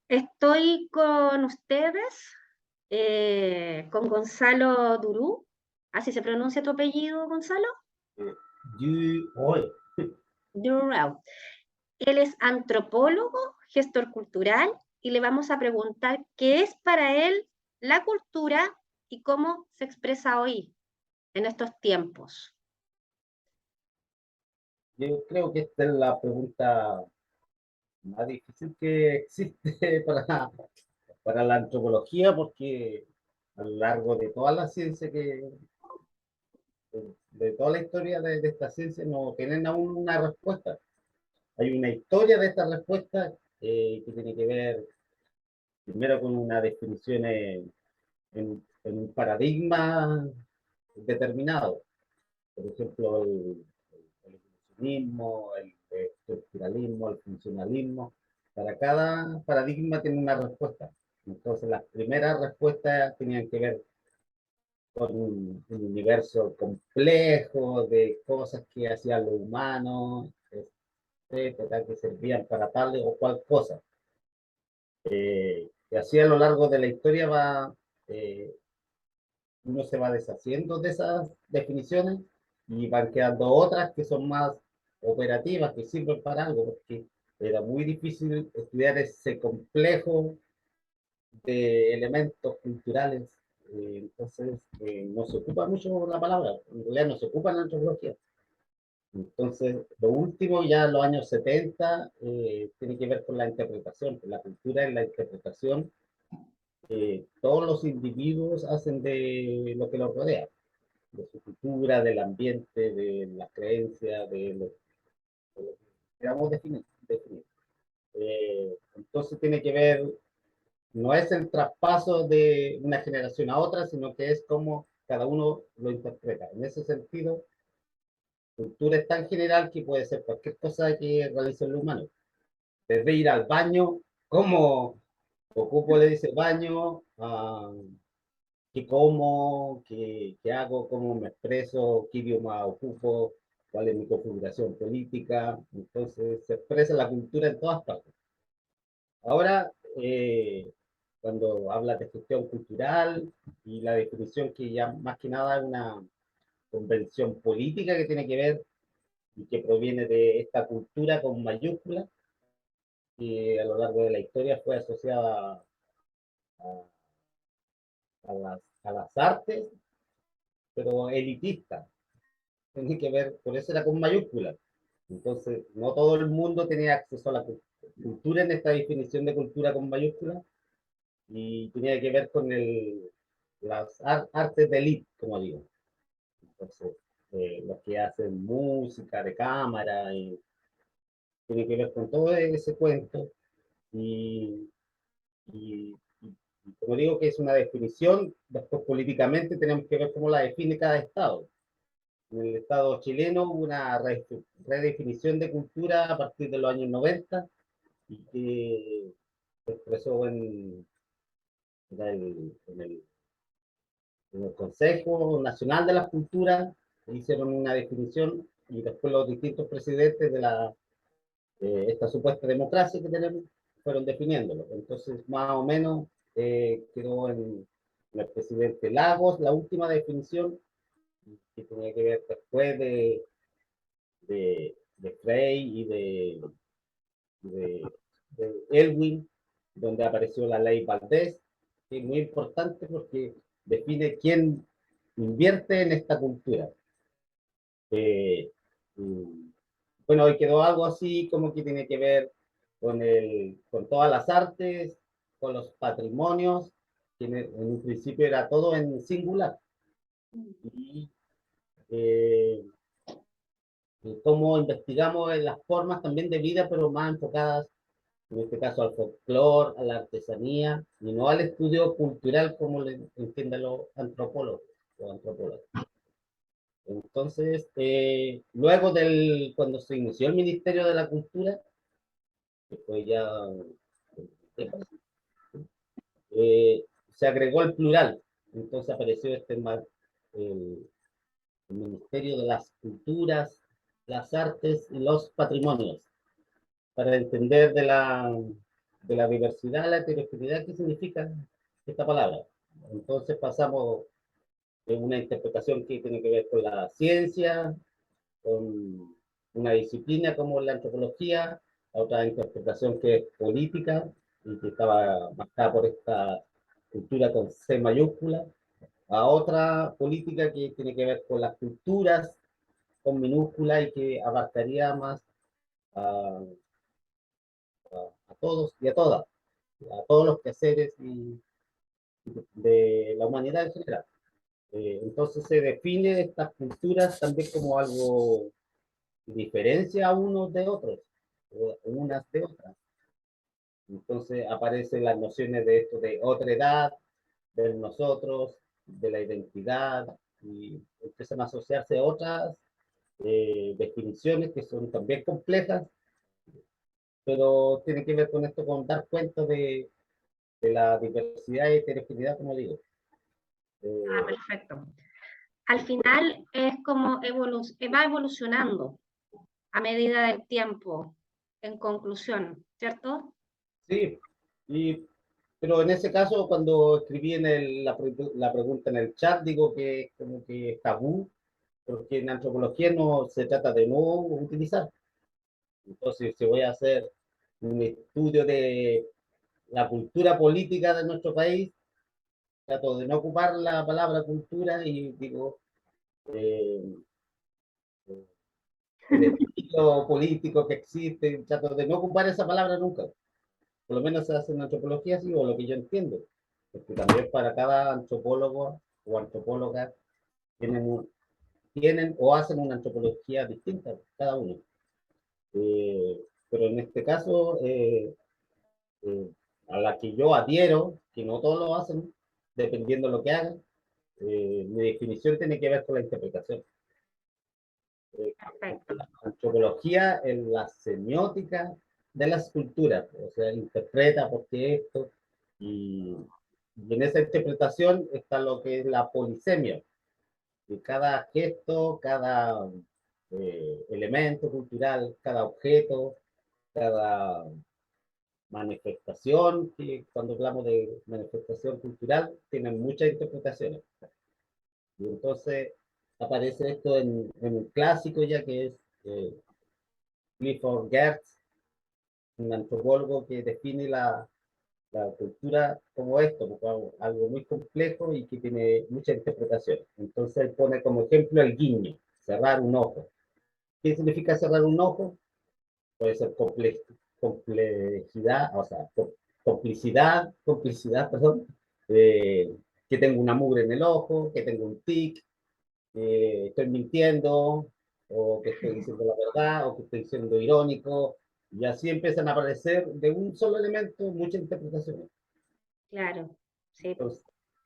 Estoy con ustedes, con Gonzalo Durú. ¿Así se pronuncia tu apellido, Gonzalo? Hoy, Durú. Él es antropólogo, gestor cultural, y le vamos a preguntar qué es para él la cultura y cómo se expresa hoy, en estos tiempos. yo creo que esta es la pregunta más difícil que existe para la antropología, porque a lo largo de toda la ciencia de toda la historia de esta ciencia, no tienen aún una respuesta. Hay una historia de esta respuesta que tiene que ver primero con una definición en un paradigma determinado. Por ejemplo, el evolucionismo, el estructuralismo, el funcionalismo. Para cada paradigma tiene una respuesta. Entonces, las primeras respuestas tenían que ver con un universo complejo de cosas que hacían los humanos, etcétera, que servían para tal o cual cosa. Y así a lo largo de la historia eh, uno se va deshaciendo de esas definiciones y van quedando otras que son más operativas, que sirven para algo, porque era muy difícil estudiar ese complejo de elementos culturales. Entonces, no se ocupa mucho la palabra, en realidad no se ocupa en la antropología. Entonces, lo último, ya en los años 70, tiene que ver con la interpretación, con la cultura en la interpretación. Todos los individuos hacen de lo que los rodea, de su cultura, del ambiente, de las creencias, de lo que queramos definir. Entonces tiene que ver, no es el traspaso de una generación a otra, sino que es como cada uno lo interpreta. En ese sentido, cultura es tan general que puede ser cualquier cosa que realice el humano. Desde ir al baño, cómo ocupo, le dice baño, qué como, qué hago, cómo me expreso, qué idioma ocupo, cuál es mi configuración política. Entonces se expresa la cultura en todas partes. Ahora, cuando hablas de gestión cultural y la definición que ya más que nada es una convención política que tiene que ver y que proviene de esta cultura con mayúsculas, que a lo largo de la historia fue asociada a, a las artes, pero elitista. Tiene que ver, por eso era con mayúsculas. Entonces, no todo el mundo tenía acceso a la cultura en esta definición de cultura con mayúsculas y tenía que ver con las artes de élite, como digo. Entonces, los que hacen música de cámara, y tiene que ver con todo ese cuento. Y, y, y como digo que es una definición, después políticamente tenemos que ver cómo la define cada estado. En el Estado chileno hubo una redefinición de cultura a partir de los años 90 y que se expresó en el Consejo Nacional de las Culturas, hicieron una definición y después los distintos presidentes de esta supuesta democracia que tenemos fueron definiéndolo. Entonces, más o menos, quedó en el presidente Lagos la última definición que tenía que ver después de Frey de, de Elwin, donde apareció la ley Valdés, que es muy importante porque define quién invierte en esta cultura. Eh, bueno, hoy quedó algo así como que tiene que ver con todas las artes, con los patrimonios, que en un principio era todo en singular. Y eh, cómo investigamos en las formas también de vida, pero más enfocadas, en este caso, al folclore, a la artesanía, y no al estudio cultural como le entienden los antropólogos o antropólogos. Entonces, luego cuando se inició el Ministerio de la Cultura, que fue ya, se agregó el plural. Entonces apareció el, el Ministerio de las Culturas, las Artes y los Patrimonios, para entender de la diversidad a la heterogeneidad, ¿qué significa esta palabra? Entonces pasamos de una interpretación que tiene que ver con la ciencia, con una disciplina como la antropología, a otra interpretación que es política y que estaba marcada por esta cultura con C mayúscula, a otra política que tiene que ver con las culturas con minúscula y que abarcaría más a, a todos y a todos los quehaceres de la humanidad en general. Entonces se define estas culturas también como algo que diferencia a unos de otros, unas de otras. Entonces aparecen las nociones de esto de otra edad, del nosotros, de la identidad, y empiezan a asociarse otras definiciones que son también complejas, pero tiene que ver con esto, con dar cuenta de la diversidad y heterogeneidad, como digo. Ah, Eh, perfecto. Al final es como va evolucionando a medida del tiempo, en conclusión, ¿cierto? sí, pero en ese caso, cuando escribí en la pregunta en el chat, digo que es como que es tabú, porque en antropología no se trata de no utilizar. Entonces, si voy a hacer un estudio de la cultura política de nuestro país, trato de no ocupar la palabra cultura y digo, eh, el estilo político que existe, trato de no ocupar esa palabra nunca. Por lo menos se hace en antropología así, o lo que yo entiendo. Porque también para cada antropólogo o antropóloga tienen, tienen o hacen una antropología distinta, cada uno. Pero en este caso, eh, a la que yo adhiero, que no todos lo hacen, dependiendo de lo que hagan, mi definición tiene que ver con la interpretación. Eh, Perfecto. la antropología es la semiótica de las culturas, o sea, interpreta por qué esto, y, y en esa interpretación está lo que es la polisemia, de cada gesto, cada elemento cultural, cada objeto, cada manifestación, que cuando hablamos de manifestación cultural, tienen muchas interpretaciones. Y entonces aparece esto en un clásico ya que es Clifford Geertz, un antropólogo que define la cultura como esto, como algo muy complejo y que tiene mucha interpretación. Entonces él pone como ejemplo el guiño, cerrar un ojo. ¿Qué significa cerrar un ojo? Puede ser complejidad, o sea, complicidad, perdón, que tengo una mugre en el ojo, que tengo un tic, que estoy mintiendo, o que estoy diciendo la verdad, o que estoy siendo irónico, y así empiezan a aparecer de un solo elemento muchas interpretaciones. Claro, sí. Entonces,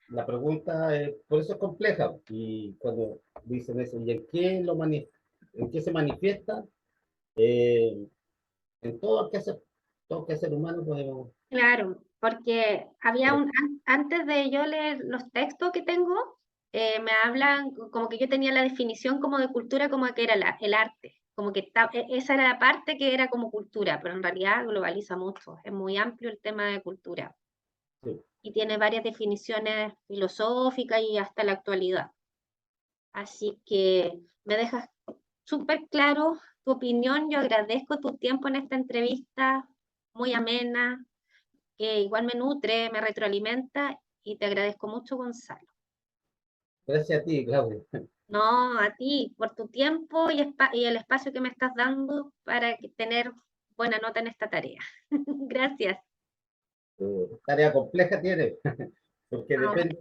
la pregunta es, por eso es compleja, y cuando dicen eso, ¿y en qué se manifiesta? Eh, en todo que ser humano podemos. Claro, porque había antes de yo leer los textos que tengo, me hablan como que yo tenía la definición como de cultura como que era el arte, como que esa era la parte que era como cultura, pero en realidad globaliza mucho, es muy amplio el tema de cultura Sí. y tiene varias definiciones filosóficas y hasta la actualidad. Así que me dejas súper claro tu opinión, yo agradezco tu tiempo en esta entrevista, muy amena, que igual me nutre, me retroalimenta y te agradezco mucho, Gonzalo. Gracias a ti, Claudio. No, a ti por tu tiempo y el espacio que me estás dando para tener buena nota en esta tarea. Gracias. Tarea compleja tiene, porque Ah, depende